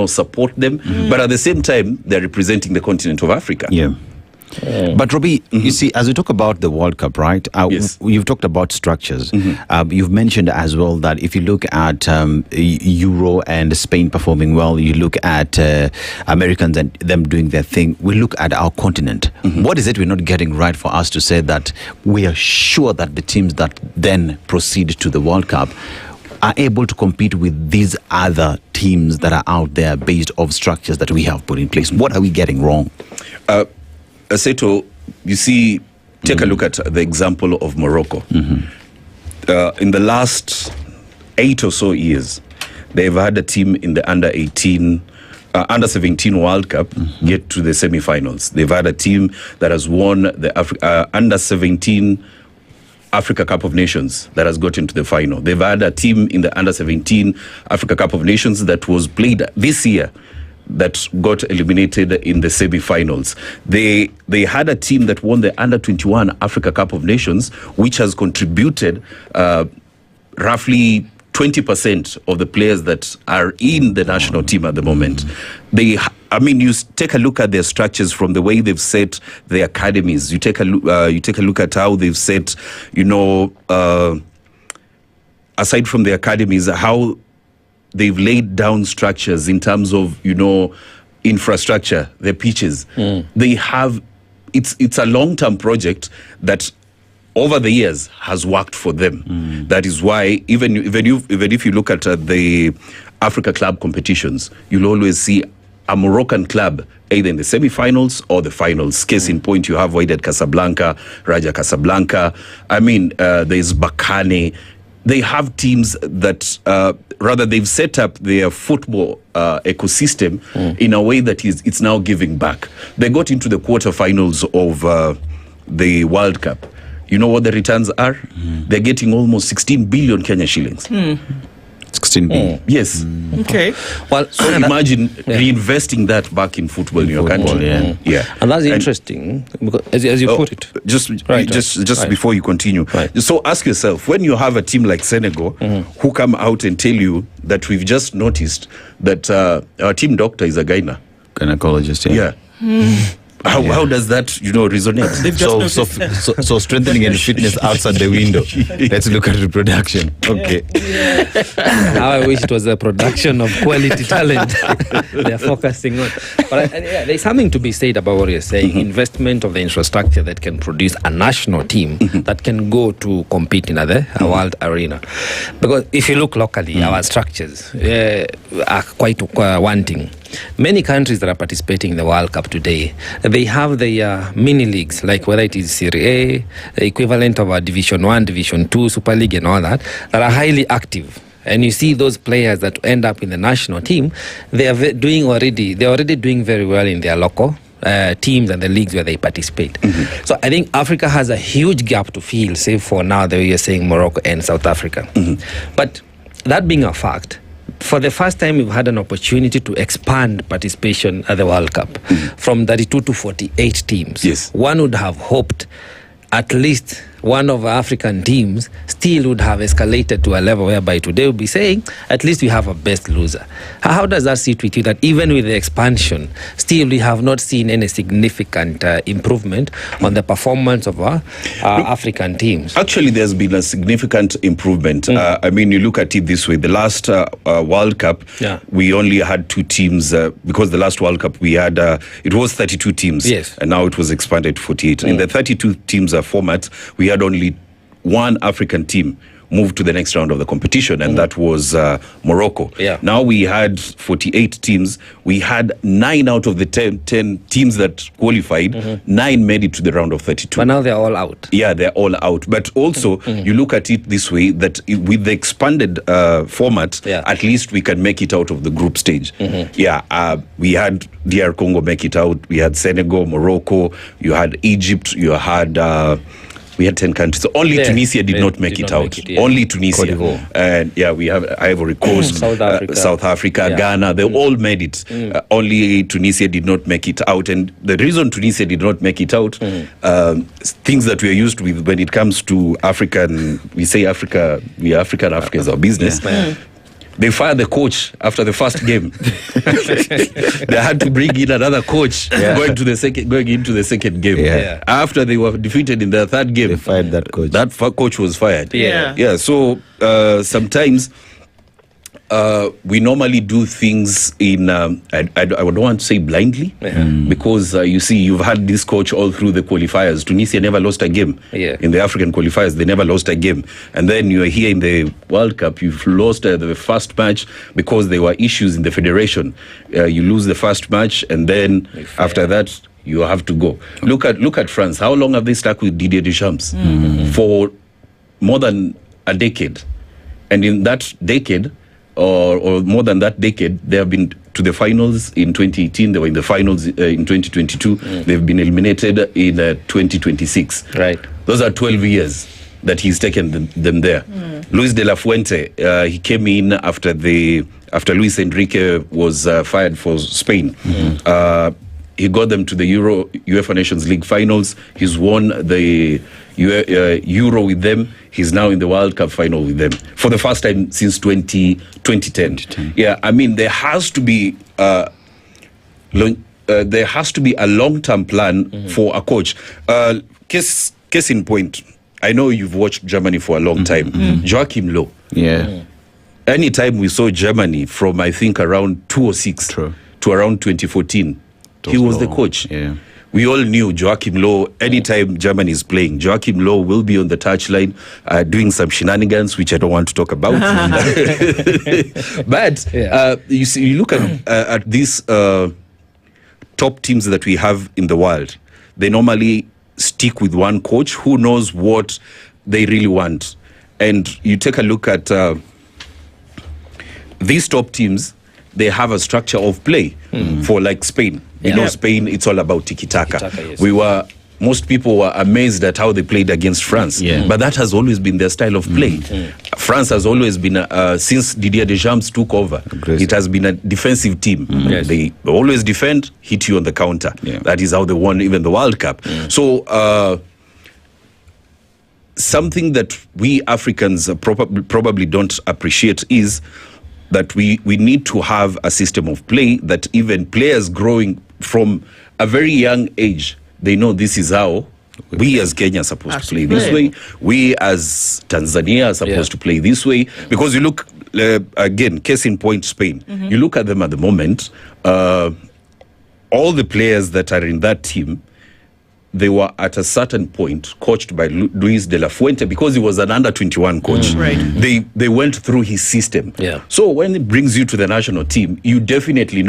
support them. But at the same time, they're representing the continent of Africa. Yeah. But Robbie, you see, as we talk about the World Cup, right? Yes. You've talked about structures. You've mentioned as well that if you look at Euro and Spain performing well, you look at Americans and them doing their thing, we look at our continent. What is it we're not getting right for us to say that we are sure that the teams that then proceed to the World Cup are able to compete with these other teams that are out there based off structures that we have put in place? What are we getting wrong? Seto, you see, take a look at the example of Morocco. In the last 8 or so years, they've had a team in the under 17 World Cup get to the semi-finals. They've had a team that has won the under 17 Africa Cup of Nations that has gotten to the final. They've had a team in the under 17 Africa Cup of Nations that was played this year that got eliminated in the semi-finals. They had a team that won the under 21 Africa Cup of Nations, which has contributed roughly 20% of the players that are in the national team at the moment. You take a look at their structures, from the way they've set their academies. You take a look at how they've set, aside from the academies, how they've laid down structures in terms of, infrastructure, their pitches. They have, it's a long-term project that over the years has worked for them. That is why even if you look at the Africa Club competitions, you'll always see a Moroccan club either in the semi-finals or the finals. Case in point, you have Wydad Casablanca, Raja Casablanca. There's Bakane. They have teams that they've set up their football ecosystem in a way that it's now giving back. They got into the quarterfinals of the World Cup. You know what the returns are? They're getting almost 16 billion Kenya shillings. 16 billion. Yes. Okay. Well, so imagine reinvesting that back in football in your country. Yeah. And that's interesting because as you put it. Just before you continue. So ask yourself, when you have a team like Senegal who come out and tell you that we've just noticed that our team doctor is a gynecologist. Yeah. How does that, resonate? So strengthening and fitness outside the window. Let's look at reproduction. Okay. How I wish it was a production of quality talent they're focusing on. But there's something to be said about what you're saying. Investment of the infrastructure that can produce a national team that can go to compete in a world arena. Because if you look locally, our structures are quite wanting. Many countries that are participating in the World Cup today, they have the mini leagues, like whether it is Serie A, the equivalent of a Division 1, Division 2, Super League and all that are highly active. And you see those players that end up in the national team, they're already doing very well in their local teams and the leagues where they participate. So I think Africa has a huge gap to fill, save for now the way you're saying Morocco and South Africa. But that being a fact, for the first time, we've had an opportunity to expand participation at the World Cup from 32 to 48 teams. Yes. One would have hoped at least one of our African teams still would have escalated to a level whereby today we'll be saying, at least we have a best loser. How does that sit with you that even with the expansion, still we have not seen any significant improvement on the performance of our African teams? Actually, there's been a significant improvement. You look at it this way. The last World Cup, we only had 2 teams because the last World Cup we had, it was 32 teams. Yes. And now it was expanded to 48. In the 32 teams format, we had only one African team move to the next round of the competition, and that was Morocco. Now we had 48 teams. We had 9 out of the 10 teams that qualified. 9 made it to the round of 32. But now they're all out. Yeah, they're all out. But also, you look at it this way, that with the expanded format, at least we can make it out of the group stage. We had DR Congo make it out. We had Senegal, Morocco. You had Egypt. You had... we had 10 countries. So only Tunisia did not make it out. Only Tunisia. And we have Ivory Coast, South Africa, Ghana. They all made it. Only Tunisia did not make it out. And the reason Tunisia did not make it out, things that we are used with when it comes to African, we say Africa, we are African, Africa is our business. They fired the coach after the first game. They had to bring in another coach going into the second game. Yeah. After they were defeated in the third game, They fired that coach. That coach was fired. Yeah. So sometimes we normally do things in I don't want to say blindly, because you see, you've had this coach all through the qualifiers. Tunisia never lost a game. In the African qualifiers, they never lost a game. And then you're here in the World Cup, you've lost the first match because there were issues in the federation. You lose the first match, and then after that you have to go. Look at France. How long have they stuck with Didier Deschamps? For more than a decade. And in that decade, or more than that decade, they have been to the finals in 2018. They were in the finals in 2022. They've been eliminated in 2026. Right. Those are 12 years that he's taken them there. Luis de la Fuente, he came in after Luis Enrique was fired for Spain. He got them to the UEFA Nations League finals. He's won the Euro with them. He's now in the World Cup final with them for the first time since 2010. Yeah, I mean, there has to be a long-term plan for a coach. Case in point, I know you've watched Germany for a long time. Joachim Löw. Yeah. Anytime we saw Germany from, I think, around 2006 to around 2014, he was the coach. Yeah. We all knew Joachim Löw, anytime Germany is playing, Joachim Löw will be on the touchline doing some shenanigans, which I don't want to talk about. But you see, you look at these top teams that we have in the world, they normally stick with one coach who knows what they really want. And you take a look at these top teams, they have a structure of play for like Spain. You know, Spain, it's all about tiki-taka. Yes. Most people were amazed at how they played against France. But that has always been their style of play. France has always been, since Didier Deschamps took over, it has been a defensive team. They always defend, hit you on the counter. That is how they won even the World Cup. So something that we Africans probably don't appreciate is that we need to have a system of play that even players growing from a very young age, they know this is how we as Kenya are supposed to play this way. We as Tanzania are supposed to play this way. Because you look, again, case in point, Spain. You look at them at the moment, all the players that are in that team, they were at a certain point coached by Luis de la Fuente because he was an under-21 coach. They went through his system. So when it brings you to the national team, you definitely know